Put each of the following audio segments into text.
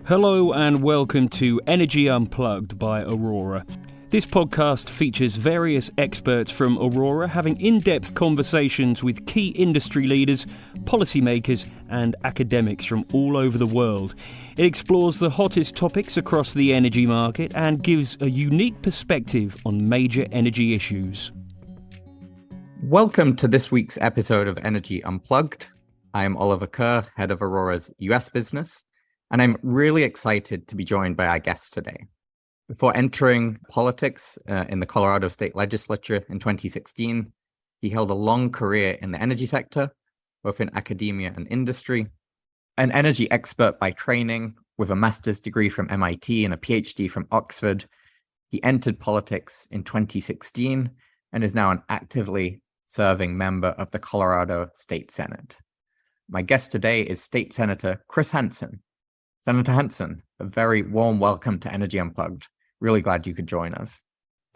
Hello and welcome to Energy Unplugged by Aurora. This podcast features various experts from Aurora having in-depth conversations with key industry leaders, policymakers and academics from all over the world. It explores the hottest topics across the energy market and gives a unique perspective on major energy issues. Welcome to this week's episode of Energy Unplugged. I am Oliver Kerr, head of Aurora's US business, and I'm really excited to be joined by our guest today. Before entering politics in the Colorado State Legislature in 2016, he held a long career in the energy sector, both in academia and industry. An energy expert by training, with a master's degree from MIT and a PhD from Oxford, he entered politics in 2016 and is now an actively serving member of the Colorado State Senate. My guest today is State Senator Chris Hansen. Senator Hansen, a very warm welcome to Energy Unplugged. Really glad you could join us.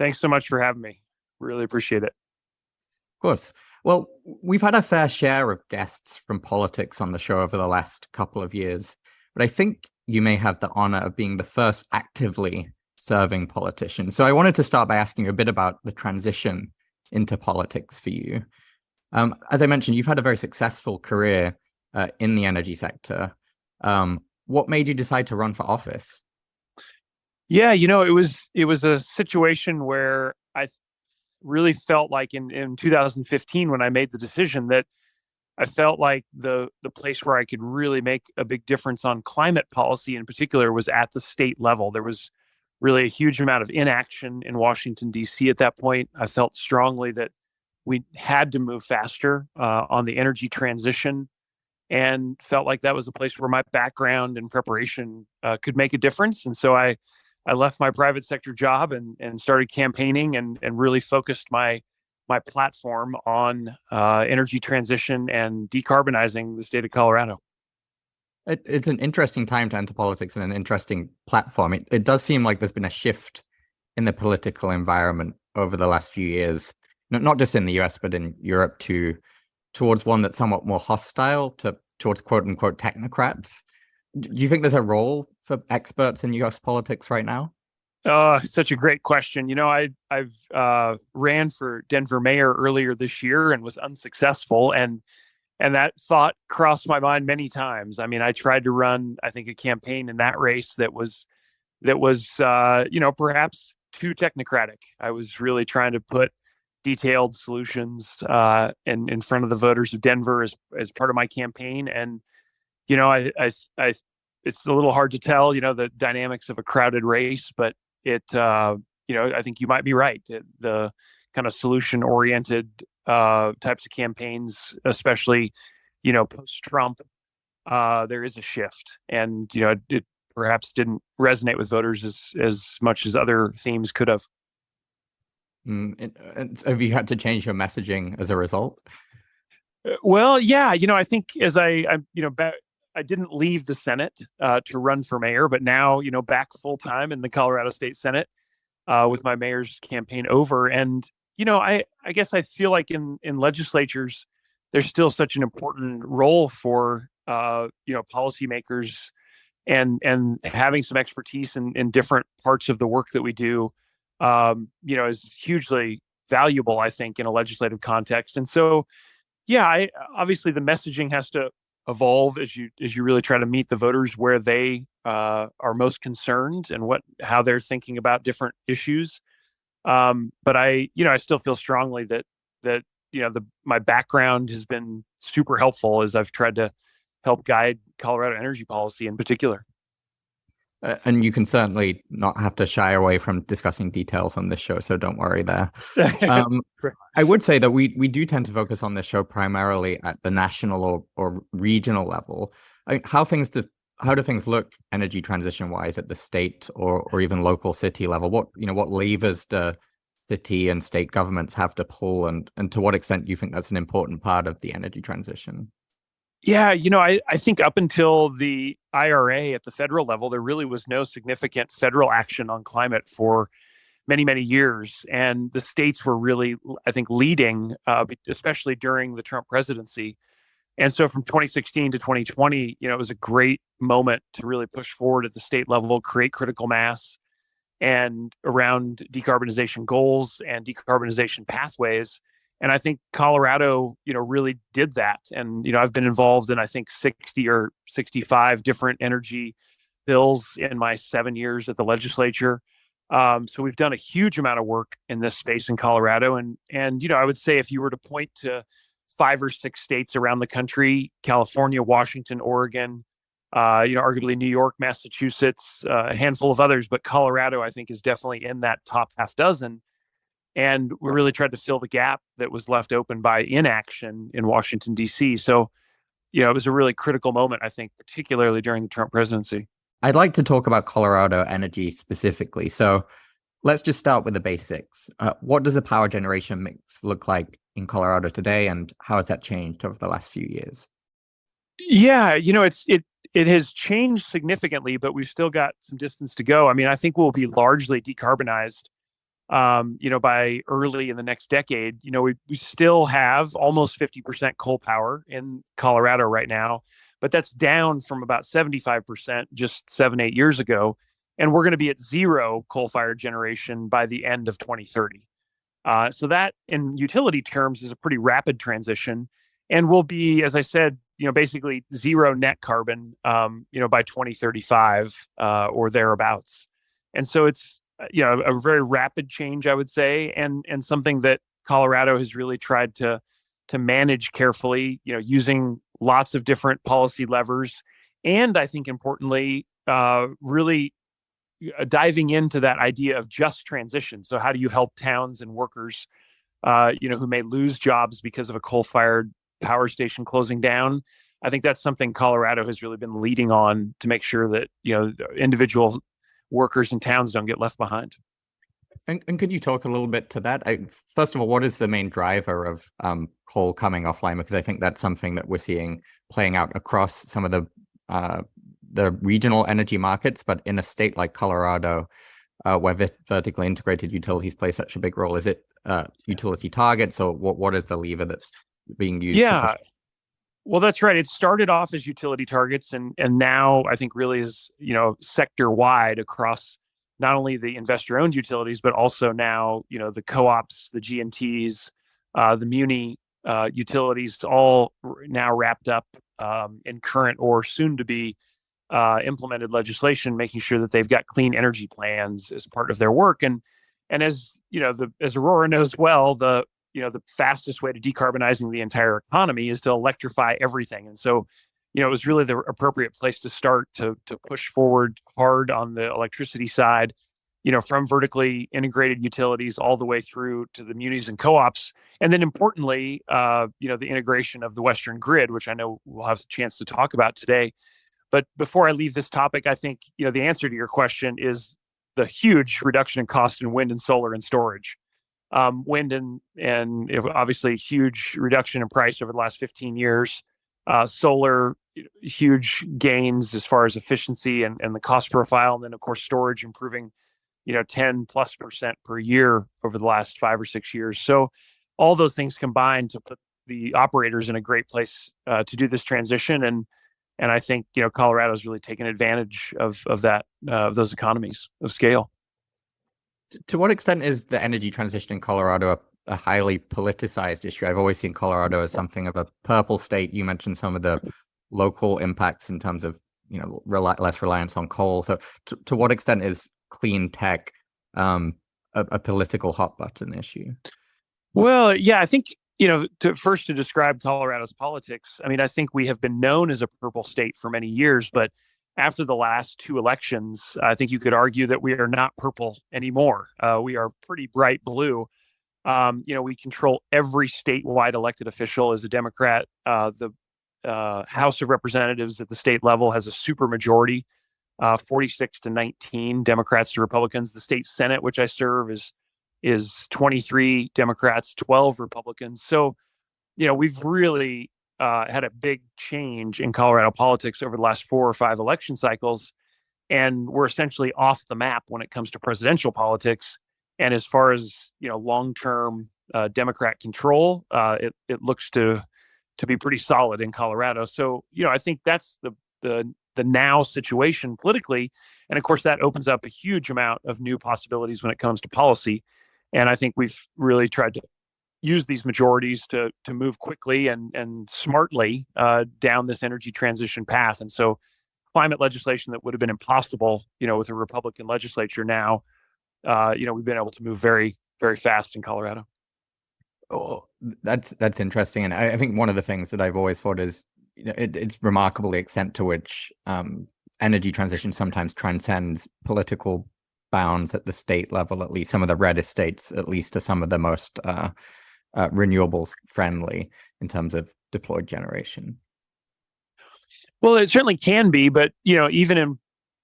Thanks so much for having me. Really appreciate it. Of course. Well, we've had a fair share of guests from politics on the show over the last couple of years, but I think you may have the honor of being the first actively serving politician. So I wanted to start by asking you a bit about the transition into politics for you. As I mentioned, you've had a very successful career in the energy sector. What made you decide to run for office? Yeah, it was a situation where I really felt like in 2015 when I made the decision that I felt like the place where I could really make a big difference on climate policy in particular was at the state level. There was really a huge amount of inaction in Washington, D.C. at that point. I felt strongly that we had to move faster on the energy transition, and felt like that was a place where my background and preparation could make a difference. And so I left my private sector job and started campaigning and really focused my platform on energy transition and decarbonizing the state of Colorado. It's an interesting time to enter politics and an interesting platform. It does seem like there's been a shift in the political environment over the last few years, not just in the US, but in Europe too, towards one that's somewhat more hostile towards quote unquote technocrats. Do you think there's a role for experts in US politics right now? Such a great question. I've ran for Denver mayor earlier this year and was unsuccessful. And that thought crossed my mind many times. I mean, I tried to run, I think, a campaign in that race that was perhaps too technocratic. I was really trying to put detailed solutions in front of the voters of Denver as part of my campaign. And, I it's a little hard to tell, the dynamics of a crowded race, but I think you might be right. The kind of solution-oriented types of campaigns, especially, post-Trump, there is a shift. And, it perhaps didn't resonate with voters as much as other themes could have. Have you had to change your messaging as a result? Well, yeah, I think as I didn't leave the Senate to run for mayor, but now, back full time in the Colorado State Senate with my mayor's campaign over. And, I guess I feel like in legislatures, there's still such an important role for, policymakers and having some expertise in different parts of the work that we do, is hugely valuable, I think, in a legislative context. And so, yeah, obviously the messaging has to evolve as you really try to meet the voters where they are most concerned and how they're thinking about different issues. But I still feel strongly that my background has been super helpful as I've tried to help guide Colorado energy policy in particular. And you can certainly not have to shy away from discussing details on this show, so don't worry there. I would say that we do tend to focus on this show primarily at the national or regional level. How do things look energy transition wise at the state or even local city level? What levers do city and state governments have to pull, and to what extent do you think that's an important part of the energy transition? Yeah, I think up until the IRA at the federal level, there really was no significant federal action on climate for many, many years. And the states were really, I think, leading, especially during the Trump presidency. And so from 2016 to 2020, it was a great moment to really push forward at the state level, create critical mass and around decarbonization goals and decarbonization pathways. And I think Colorado, really did that. And, I've been involved in, I think, 60 or 65 different energy bills in my 7 years at the legislature. So we've done a huge amount of work in this space in Colorado. And I would say if you were to point to 5 or 6 states around the country, California, Washington, Oregon, arguably New York, Massachusetts, a handful of others, but Colorado, I think, is definitely in that top half dozen. And we really tried to fill the gap that was left open by inaction in Washington, D.C. So, it was a really critical moment, I think, particularly during the Trump presidency. I'd like to talk about Colorado energy specifically. So let's just start with the basics. What does the power generation mix look like in Colorado today, and how has that changed over the last few years? Yeah, it has changed significantly, but we've still got some distance to go. I mean, I think we'll be largely decarbonized, by early in the next decade. We still have almost 50% coal power in Colorado right now, but that's down from about 75% just 7-8 years ago. And we're going to be at zero coal-fired generation by the end of 2030. So that, in utility terms, is a pretty rapid transition, and will be, as I said, basically zero net carbon, by 2035 or thereabouts. And so it's, a very rapid change, I would say, and something that Colorado has really tried to manage carefully, using lots of different policy levers, and I think importantly, really diving into that idea of just transition. So how do you help towns and workers, who may lose jobs because of a coal-fired power station closing down? I think that's something Colorado has really been leading on to make sure that, individual workers and towns don't get left behind. And could you talk a little bit to that? First of all, what is the main driver of coal coming offline? Because I think that's something that we're seeing playing out across some of the regional energy markets, but in a state like Colorado, where vertically integrated utilities play such a big role, is it utility targets, or what is the lever that's being used? Yeah, well, that's right. It started off as utility targets, and now I think really is, sector wide across not only the investor-owned utilities, but also now, the co-ops, the G&Ts, the muni utilities, all now wrapped up in current or soon to be implemented legislation, making sure that they've got clean energy plans as part of their work. And as as Aurora knows well, the fastest way to decarbonizing the entire economy is to electrify everything. And so, it was really the appropriate place to start to push forward hard on the electricity side, from vertically integrated utilities all the way through to the munis and co-ops. And then importantly, the integration of the Western grid, which I know we'll have a chance to talk about today. But before I leave this topic, I think, the answer to your question is the huge reduction in cost in wind and solar and storage. Wind and obviously huge reduction in price over the last 15 years. Solar, huge gains as far as efficiency and the cost profile. And then, of course, storage improving, 10+% per year over the last 5 or 6 years. So all those things combined to put the operators in a great place to do this transition. And I think, Colorado's really taken advantage of that, of those economies of scale. To what extent is the energy transition in Colorado a highly politicized issue? I've always seen Colorado as something of a purple state. You mentioned some of the local impacts in terms of, less reliance on coal. So to what extent is clean tech a political hot button issue? Well, yeah, I think, to describe Colorado's politics, I mean, I think we have been known as a purple state for many years, but after the last 2 elections, I think you could argue that we are not purple anymore. We are pretty bright blue. We control every statewide elected official as a Democrat. The House of Representatives at the state level has a supermajority, 46-19 Democrats to Republicans. The state Senate, which I serve, is 23 Democrats, 12 Republicans. So, we've really had a big change in Colorado politics over the last 4 or 5 election cycles, and we're essentially off the map when it comes to presidential politics. And as far as long-term Democrat control, it looks to be pretty solid in Colorado. So, I think that's the now situation politically. And of course, that opens up a huge amount of new possibilities when it comes to policy. And I think we've really tried to use these majorities to move quickly and smartly down this energy transition path. And so climate legislation that would have been impossible, with a Republican legislature now, we've been able to move very, very fast in Colorado. Oh, that's interesting. And I think one of the things that I've always thought is, it's remarkable the extent to which energy transition sometimes transcends political bounds at the state level. At least some of the reddest states, at least, are some of the most renewables friendly in terms of deployed generation. Well, it certainly can be, but even in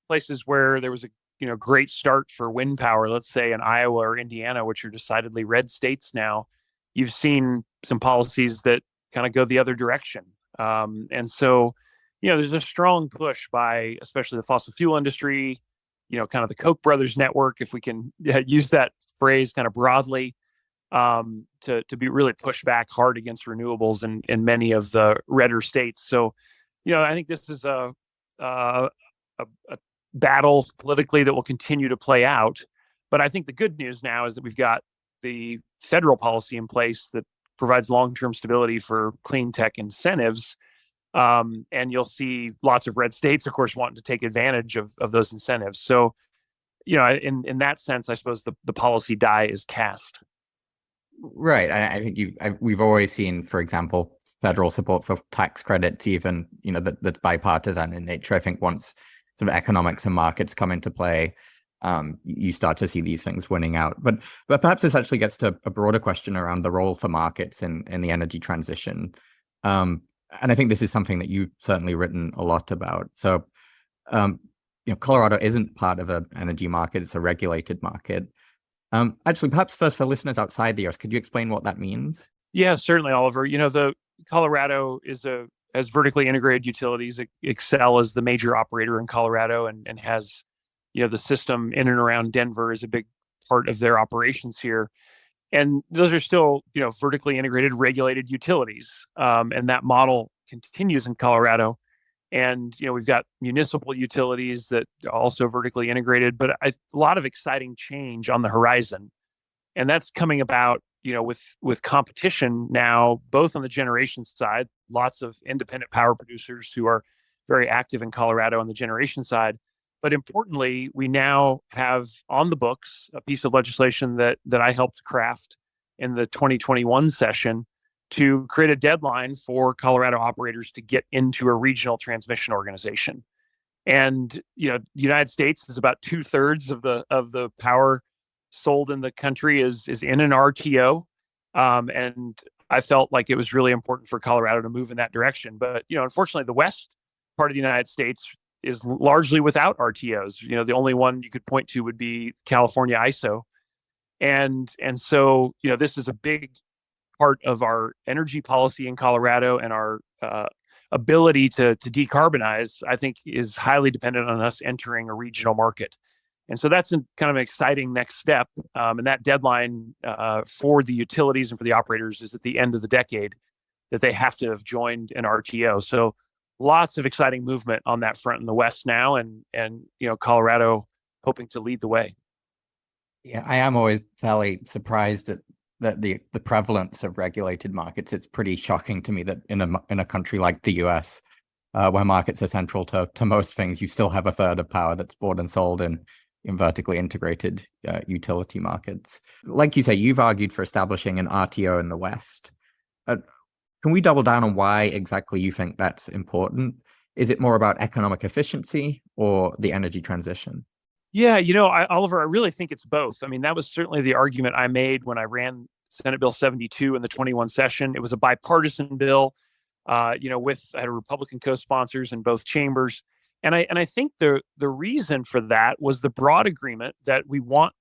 places where there was a great start for wind power, let's say in Iowa or Indiana, which are decidedly red states now, you've seen some policies that kind of go the other direction. And so, there's a strong push by especially the fossil fuel industry, kind of the Koch brothers network, if we can use that phrase kind of broadly, to be really pushed back hard against renewables in many of the redder states. So, I think this is a battle politically that will continue to play out. But I think the good news now is that we've got the federal policy in place that provides long-term stability for clean tech incentives. And you'll see lots of red states, of course, wanting to take advantage of those incentives. So, in that sense, I suppose the policy die is cast. Right. I think we've always seen, for example, federal support for tax credits, even, that's bipartisan in nature. I think once sort of economics and markets come into play, you start to see these things winning out. But perhaps this actually gets to a broader question around the role for markets in the energy transition. And I think this is something that you've certainly written a lot about. So, Colorado isn't part of an energy market. It's a regulated market. Actually, perhaps first for listeners outside the US, could you explain what that means? Yeah, certainly, Oliver. The Colorado has vertically integrated utilities. Xcel is the major operator in Colorado and has, the system in and around Denver is a big part of their operations here. And those are still, vertically integrated, regulated utilities. And that model continues in Colorado. And, we've got municipal utilities that are also vertically integrated, but a lot of exciting change on the horizon. And that's coming about, with competition now, both on the generation side, lots of independent power producers who are very active in Colorado on the generation side. But importantly, we now have on the books a piece of legislation that I helped craft in the 2021 session to create a deadline for Colorado operators to get into a regional transmission organization. And, the United States is about 2/3 of the power sold in the country is in an RTO. And I felt like it was really important for Colorado to move in that direction. But, unfortunately, the west part of the United States is largely without RTOs. The only one you could point to would be California ISO. And so, this is a big part of our energy policy in Colorado, and our ability to decarbonize, I think, is highly dependent on us entering a regional market. And so that's kind of an exciting next step. And that deadline for the utilities and for the operators is at the end of the decade, that they have to have joined an RTO. So lots of exciting movement on that front in the West now, and Colorado hoping to lead the way. Yeah, I am always fairly surprised at the prevalence of regulated markets. It's pretty shocking to me that in a country like the US, where markets are central to most things, you still have a third of power that's bought and sold in vertically integrated utility markets. Like you say, you've argued for establishing an RTO in the West. Can we double down on why exactly you think that's important? Is it more about economic efficiency or the energy transition? Yeah, Oliver, I really think it's both. I mean, that was certainly the argument I made when I ran Senate Bill 72 in the 21 session. It was a bipartisan bill, I had Republican co-sponsors in both chambers. And I think the reason for that was the broad agreement that we want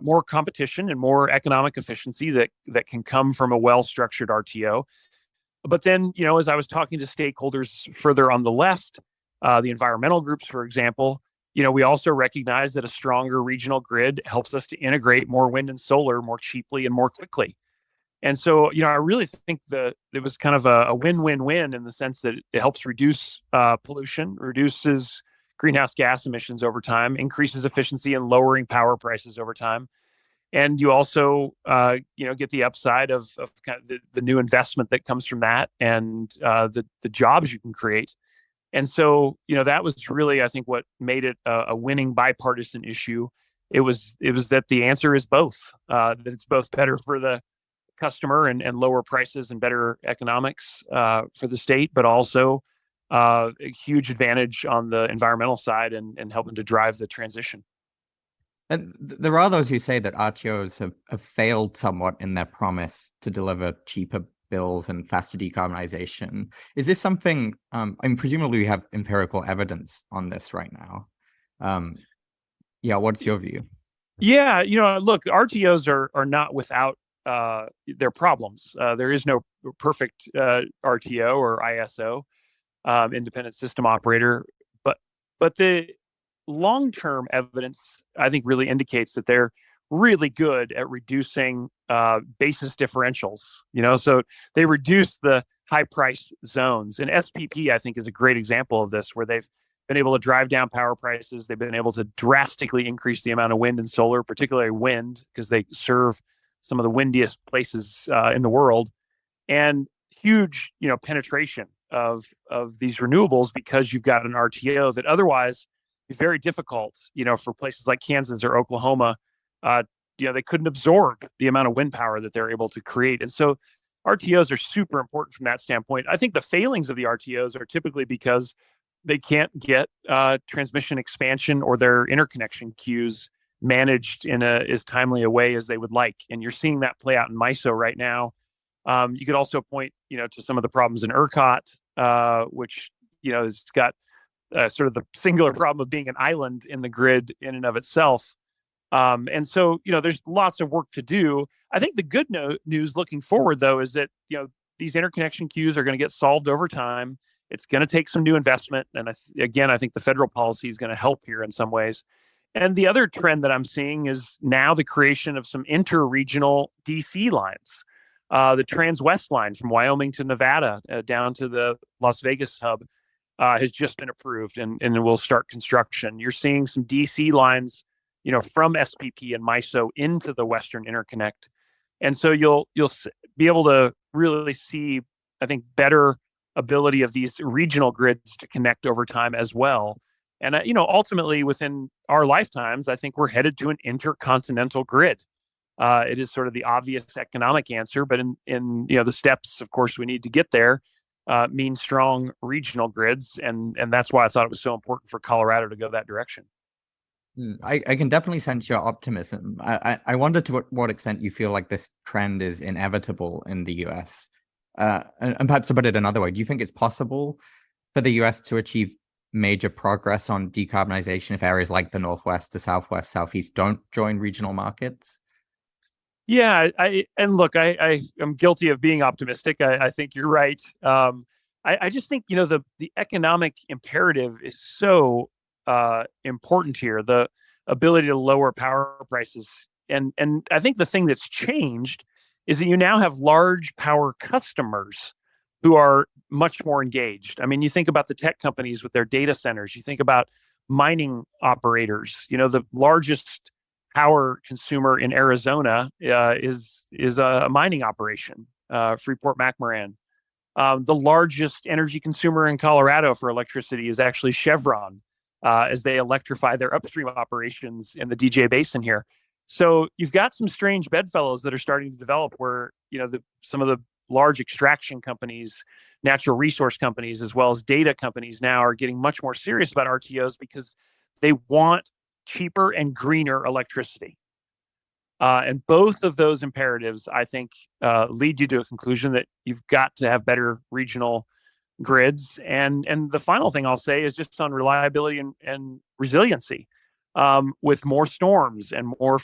more competition and more economic efficiency that can come from a well-structured RTO. But then, as I was talking to stakeholders further on the left, the environmental groups, for example, we also recognize that a stronger regional grid helps us to integrate more wind and solar more cheaply and more quickly. And so, I really think that it was kind of a win-win-win in the sense that it helps reduce pollution, reduces greenhouse gas emissions over time, increases efficiency and lowering power prices over time. And you also, get the upside of kind of the new investment that comes from that and the jobs you can create. And so, that was really, I think, what made it a winning bipartisan issue. It was that the answer is both, that it's both better for the customer and lower prices and better economics for the state, but also a huge advantage on the environmental side and helping to drive the transition. And there are those who say that RTOs have failed somewhat in their promise to deliver cheaper bills and faster decarbonization. Is this something, presumably we have empirical evidence on this right now. What's your view? Yeah, look, RTOs are not without their problems. There is no perfect RTO or ISO, independent system operator, but the long-term evidence, I think, really indicates that they're really good at reducing basis differentials. So they reduce the high price zones. And SPP, I think, is a great example of this, where they've been able to drive down power prices. They've been able to drastically increase the amount of wind and solar, particularly wind, because they serve some of the windiest places in the world, and huge, penetration of these renewables, because you've got an RTO that otherwise is very difficult, for places like Kansas or Oklahoma. They couldn't absorb the amount of wind power that they're able to create. And so RTOs are super important from that standpoint. I think the failings of the RTOs are typically because they can't get transmission expansion or their interconnection queues managed in as timely a way as they would like. And you're seeing that play out in MISO right now. You could also point, to some of the problems in ERCOT, which, has got sort of the singular problem of being an island in the grid in and of itself. And so, there's lots of work to do. I think the good news looking forward, though, is that, these interconnection queues are going to get solved over time. It's going to take some new investment. And again, I think the federal policy is going to help here in some ways. And the other trend that I'm seeing is now the creation of some inter-regional DC lines. The Trans-West line from Wyoming to Nevada down to the Las Vegas hub has just been approved and will start construction. You're seeing some DC lines, from SPP and MISO into the Western Interconnect. And so you'll be able to really see, I think, better ability of these regional grids to connect over time as well. And, ultimately within our lifetimes, I think we're headed to an intercontinental grid. It is sort of the obvious economic answer, but in the steps, of course, we need to get there mean strong regional grids. And that's why I thought it was so important for Colorado to go that direction. I can definitely sense your optimism. I wonder to what extent you feel like this trend is inevitable in the US. And perhaps to put it another way, do you think it's possible for the US to achieve major progress on decarbonization if areas like the Northwest, the Southwest, Southeast don't join regional markets? Yeah, I am guilty of being optimistic. I think you're right. I just think, the economic imperative is so important here, the ability to lower power prices. And I think the thing that's changed is that you now have large power customers who are much more engaged. I mean, you think about the tech companies with their data centers, you think about mining operators. The largest power consumer in Arizona is a mining operation, Freeport-McMoRan. The largest energy consumer in Colorado for electricity is actually Chevron, as they electrify their upstream operations in the DJ Basin here. So you've got some strange bedfellows that are starting to develop where, some of the large extraction companies, natural resource companies, as well as data companies now are getting much more serious about RTOs because they want cheaper and greener electricity. And both of those imperatives, I think, lead you to a conclusion that you've got to have better regional grids. And the final thing I'll say is just on reliability and resiliency, with more storms and more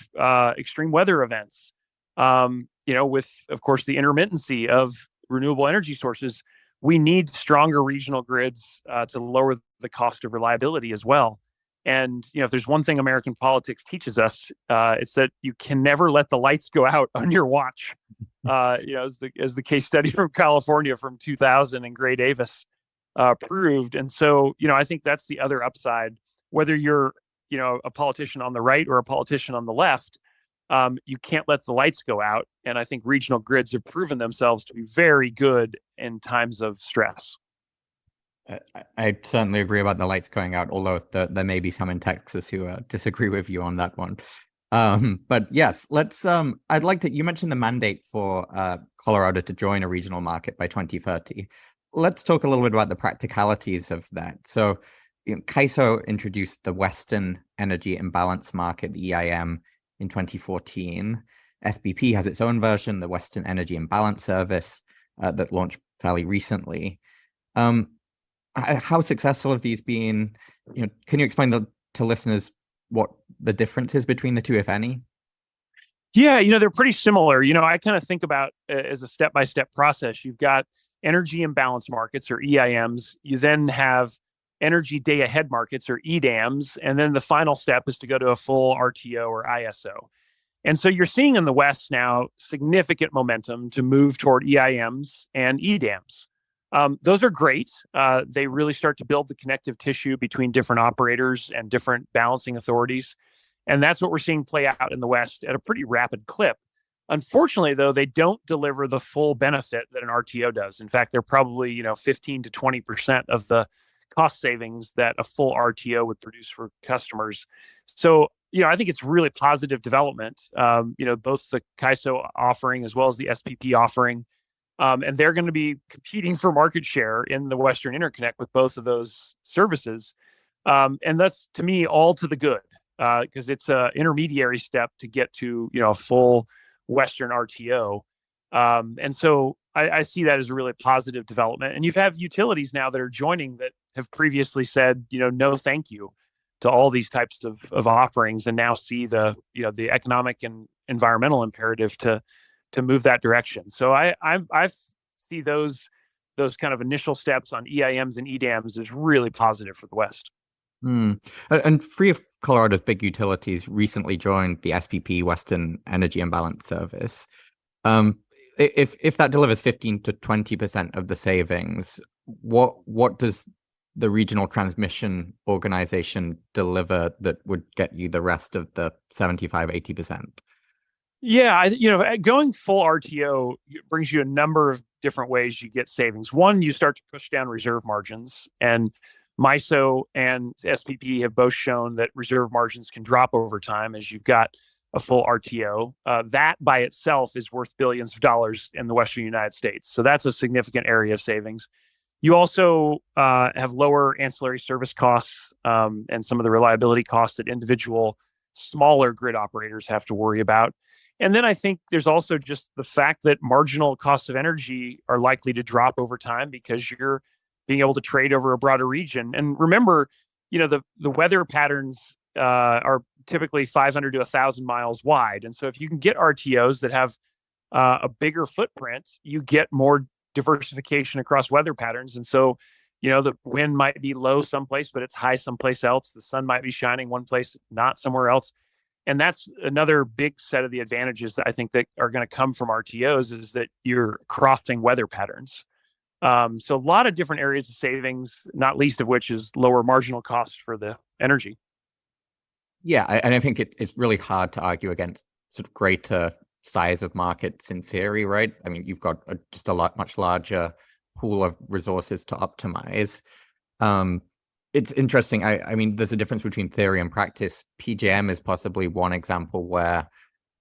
extreme weather events. With, of course, the intermittency of renewable energy sources, we need stronger regional grids to lower the cost of reliability as well. And, if there's one thing American politics teaches us, it's that you can never let the lights go out on your watch. as the case study from California from 2000 and Gray Davis proved. And so, I think that's the other upside, whether you're, a politician on the right or a politician on the left. You can't let the lights go out. And I think regional grids have proven themselves to be very good in times of stress. I certainly agree about the lights going out, although there may be some in Texas who disagree with you on that one. But yes, let's. I'd like to. You mentioned the mandate for Colorado to join a regional market by 2030. Let's talk a little bit about the practicalities of that. So, CAISO introduced the Western Energy Imbalance Market, the EIM, in 2014. SPP has its own version, the Western Energy Imbalance Service, that launched fairly recently. How successful have these been? Can you explain to listeners what the difference is between the two, if any? Yeah, they're pretty similar. I kind of think about as a step-by-step process. You've got energy imbalance markets, or EIMs. You then have energy day-ahead markets, or EDAMs. And then the final step is to go to a full RTO or ISO. And so you're seeing in the West now significant momentum to move toward EIMs and EDAMs. Those are great. They really start to build the connective tissue between different operators and different balancing authorities. And that's what we're seeing play out in the West at a pretty rapid clip. Unfortunately, though, they don't deliver the full benefit that an RTO does. In fact, they're probably 15 to 20% of the cost savings that a full RTO would produce for customers. So, I think it's really positive development. Both the CAISO offering as well as the SPP offering. And they're going to be competing for market share in the Western Interconnect with both of those services. And that's, to me, all to the good, because it's an intermediary step to get to, a full Western RTO. And so I see that as a really positive development. And you have utilities now that are joining that have previously said, no, thank you to all these types of offerings, and now see the economic and environmental imperative to move that direction. So I see those kind of initial steps on EIMs and EDAMs as really positive for the West. And three of Colorado's big utilities recently joined the SPP, Western Energy Imbalance Service. If that delivers 15 to 20% of the savings, what does the regional transmission organization deliver that would get you the rest of the 75-80%? Yeah, going full RTO brings you a number of different ways you get savings. One, you start to push down reserve margins, and MISO and SPP have both shown that reserve margins can drop over time as you've got a full RTO. That by itself is worth billions of dollars in the Western United States. So that's a significant area of savings. You also have lower ancillary service costs and some of the reliability costs that individual smaller grid operators have to worry about. And then I think there's also just the fact that marginal costs of energy are likely to drop over time because you're being able to trade over a broader region. And remember, the weather patterns are typically 500 to 1,000 miles wide. And so if you can get RTOs that have a bigger footprint, you get more diversification across weather patterns. And so, the wind might be low someplace, but it's high someplace else. The sun might be shining one place, not somewhere else. And that's another big set of the advantages that I think that are going to come from RTOs, is that you're crossing weather patterns. So a lot of different areas of savings, not least of which is lower marginal cost for the energy. Yeah, and I think it's really hard to argue against sort of greater size of markets in theory, right? I mean, you've got just a much larger pool of resources to optimize. It's interesting. I mean, there's a difference between theory and practice. PJM is possibly one example where,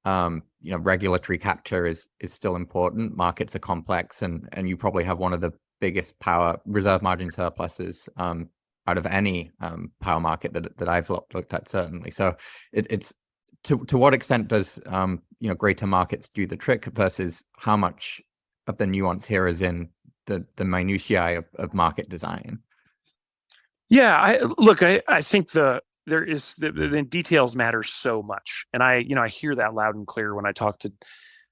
regulatory capture is still important. Markets are complex, and you probably have one of the biggest power reserve margin surpluses out of any power market that I've looked at, certainly. So it's to what extent does greater markets do the trick versus how much of the nuance here is in the minutiae of market design? Yeah, I think the details matter so much, and I hear that loud and clear when I talk to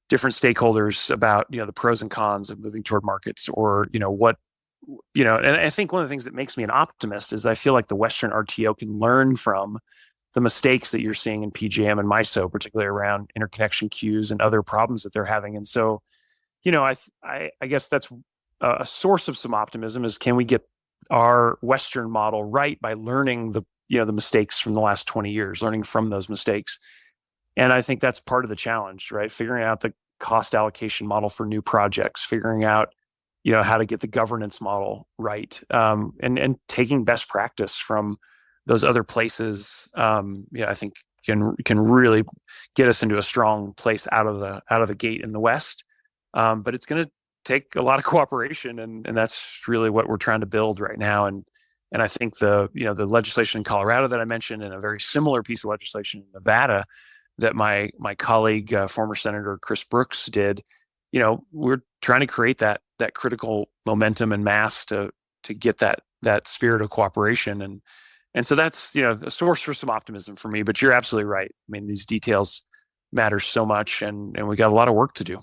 different stakeholders about the pros and cons of moving toward markets, or what. And I think one of the things that makes me an optimist is I feel like the Western RTO can learn from the mistakes that you're seeing in PJM and MISO, particularly around interconnection queues and other problems that they're having. And so I guess that's a source of some optimism is, can we get our Western model right by learning the mistakes from the last 20 years, learning from those mistakes. And I think that's part of the challenge, right? Figuring out the cost allocation model for new projects, figuring out, how to get the governance model right, and taking best practice from those other places. I think can really get us into a strong place out of the gate in the West. But it's going to take a lot of cooperation, and that's really what we're trying to build right now. And I think the legislation in Colorado that I mentioned, and a very similar piece of legislation in Nevada that my colleague, former Senator Chris Brooks did, we're trying to create that critical momentum and mass to get that spirit of cooperation. And so that's, a source for some optimism for me. But you're absolutely right. I mean, these details matter so much, and we got a lot of work to do.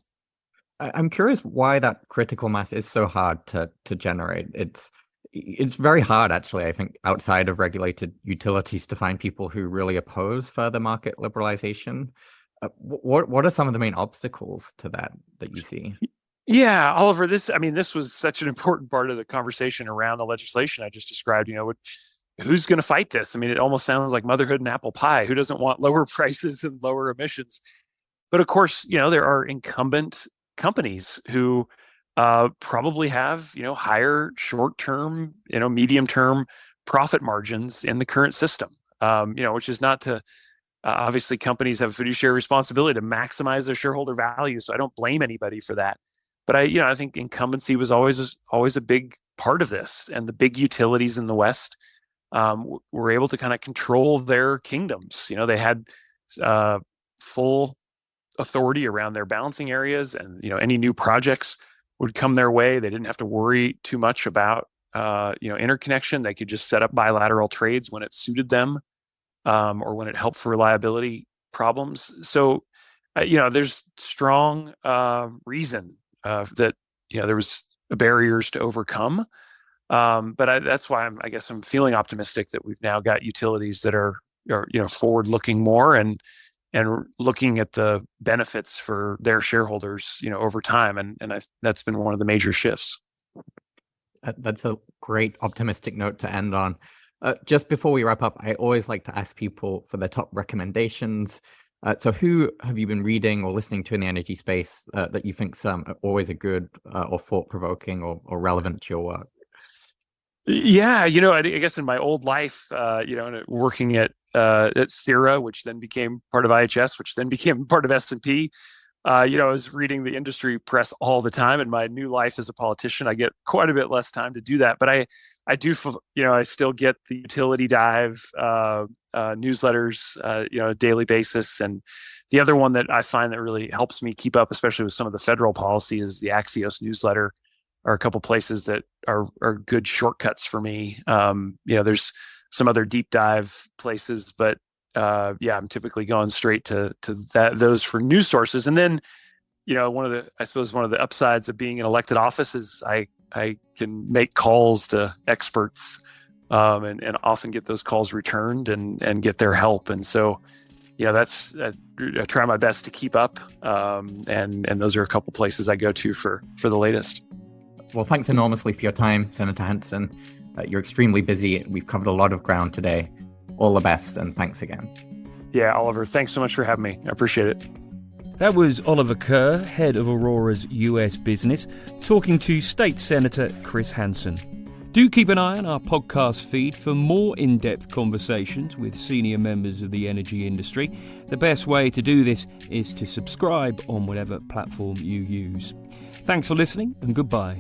I'm curious why that critical mass is so hard to generate. It's very hard, actually, I think, outside of regulated utilities to find people who really oppose further market liberalization. What are some of the main obstacles to that you see? Yeah, Oliver, this was such an important part of the conversation around the legislation I just described. Who's going to fight this? I mean, it almost sounds like motherhood and apple pie. Who doesn't want lower prices and lower emissions? But of course, there are incumbent companies who probably have, higher short-term, medium-term profit margins in the current system, which is not to, obviously companies have a fiduciary responsibility to maximize their shareholder value. So I don't blame anybody for that. But I think incumbency was always a big part of this, and the big utilities in the West were able to kind of control their kingdoms. They had full authority around their balancing areas, and any new projects would come their way. They didn't have to worry too much about interconnection. They could just set up bilateral trades when it suited them, or when it helped for reliability problems. So there's strong reason that there was barriers to overcome. But that's why I'm feeling optimistic that we've now got utilities that are forward looking more and looking at the benefits for their shareholders, over time. And that's been one of the major shifts. That's a great optimistic note to end on. Just before we wrap up, I always like to ask people for their top recommendations. So who have you been reading or listening to in the energy space that you think's always a good or thought-provoking or relevant to your work? Yeah, I guess in my old life, working at CIRA, which then became part of IHS, which then became part of S&P, I was reading the industry press all the time. In my new life as a politician, I get quite a bit less time to do that. But I do, I still get the utility dive newsletters, a daily basis. And the other one that I find that really helps me keep up, especially with some of the federal policy, is the Axios newsletter. Are a couple places that are good shortcuts for me. There's some other deep dive places, but I'm typically going straight to those for news sources. And then, one of the upsides of being in elected office is I can make calls to experts, and often get those calls returned and get their help. And so, that's I try my best to keep up. And those are a couple places I go to for the latest. Well, thanks enormously for your time, Senator Hansen. You're extremely busy. We've covered a lot of ground today. All the best, and thanks again. Yeah, Oliver, thanks so much for having me. I appreciate it. That was Oliver Kerr, head of Aurora's US business, talking to State Senator Chris Hansen. Do keep an eye on our podcast feed for more in-depth conversations with senior members of the energy industry. The best way to do this is to subscribe on whatever platform you use. Thanks for listening, and goodbye.